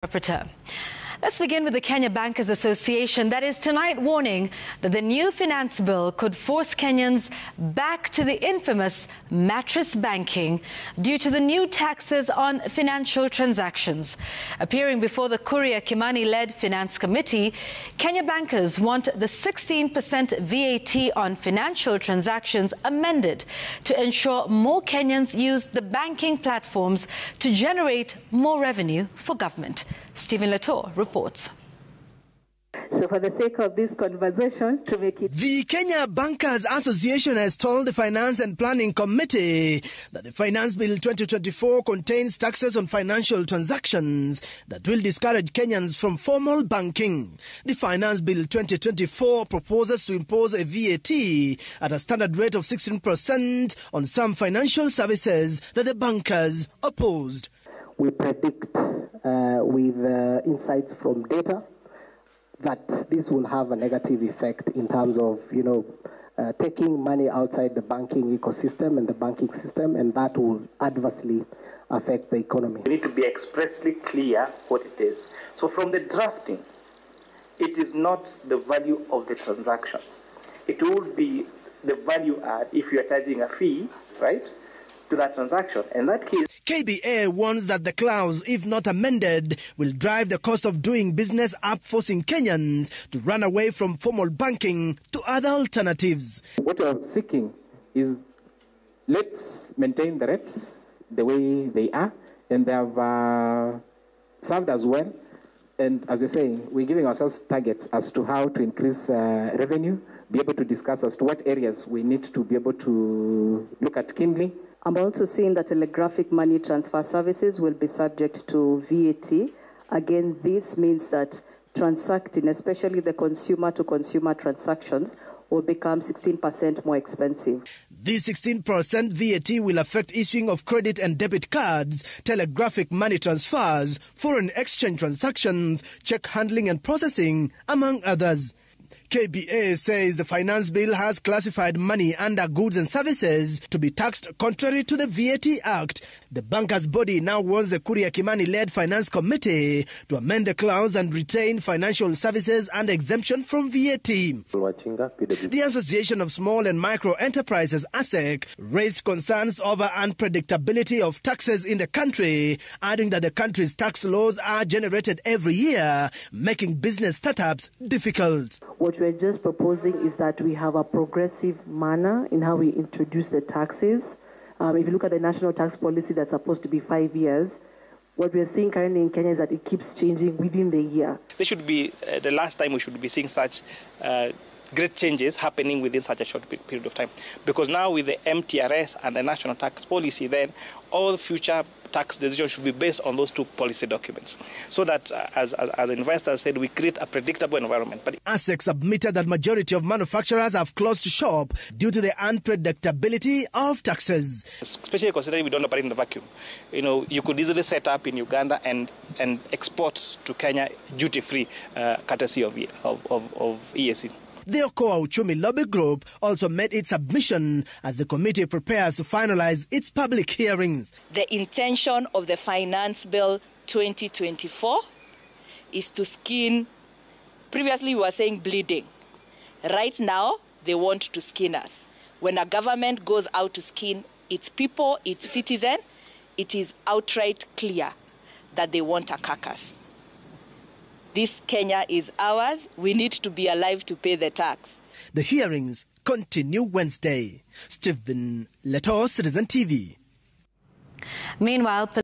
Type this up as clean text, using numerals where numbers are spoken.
Interpreter. Let's begin with the Kenya Bankers Association that is tonight warning that the new finance bill could force Kenyans back to the infamous mattress banking due to the new taxes on financial transactions. Appearing before the Kuria Kimani-led Finance Committee, Kenya bankers want the 16% VAT on financial transactions amended to ensure more Kenyans use the banking platforms to generate more revenue for government. Stephen Latour reports. So for the sake of this conversation, to make it... The Kenya Bankers Association has told the Finance and Planning Committee that the Finance Bill 2024 contains taxes on financial transactions that will discourage Kenyans from formal banking. The Finance Bill 2024 proposes to impose a VAT at a standard rate of 16% on some financial services that the bankers opposed. We predict with insights from data that this will have a negative effect in terms of, taking money outside the banking ecosystem and the banking system, and that will adversely affect the economy. We need to be expressly clear what it is. So from the drafting, it is not the value of the transaction. It will be the value add if you are charging a fee, right, to that transaction. In that case, KBA warns that the clause, if not amended, will drive the cost of doing business up, forcing Kenyans to run away from formal banking to other alternatives. What we are seeking is, let's maintain the rates the way they are, and they have served us well. And as you're saying, we're giving ourselves targets as to how to increase revenue, be able to discuss as to what areas we need to be able to look at keenly. I'm also seeing that telegraphic money transfer services will be subject to VAT. Again, this means that transacting, especially the consumer-to-consumer transactions, will become 16% more expensive. This 16% VAT will affect issuing of credit and debit cards, telegraphic money transfers, foreign exchange transactions, check handling and processing, among others. KBA says the finance bill has classified money under goods and services to be taxed contrary to the VAT Act. The bankers' body now wants the Kuria Kimani-led Finance Committee to amend the clause and retain financial services and exemption from VAT. The Association of Small and Micro Enterprises, ASEC, raised concerns over unpredictability of taxes in the country, adding that the country's tax laws are generated every year, making business startups difficult. What we're just proposing is that we have a progressive manner in how we introduce the taxes. If you look at the national tax policy that's supposed to be 5 years, what we're seeing currently in Kenya is that it keeps changing within the year. this should be the last time we should be seeing such great changes happening within such a short period of time. Because now with the MTRS and the national tax policy, then all future tax decisions should be based on those two policy documents. So that, as investors said, we create a predictable environment. But ASEC submitted that majority of manufacturers have closed shop due to the unpredictability of taxes. Especially considering we don't operate in a vacuum. You could easily set up in Uganda and export to Kenya duty-free, courtesy of EAC. The Okoa Uchumi Lobby Group also made its submission as the committee prepares to finalize its public hearings. The intention of the Finance Bill 2024 is to skin, previously we were saying bleeding. Right now, they want to skin us. When a government goes out to skin its people, its citizen, it is outright clear that they want a carcass. This Kenya is ours. We need to be alive to pay the tax. The hearings continue Wednesday. Stephen Latour, Citizen TV. Meanwhile,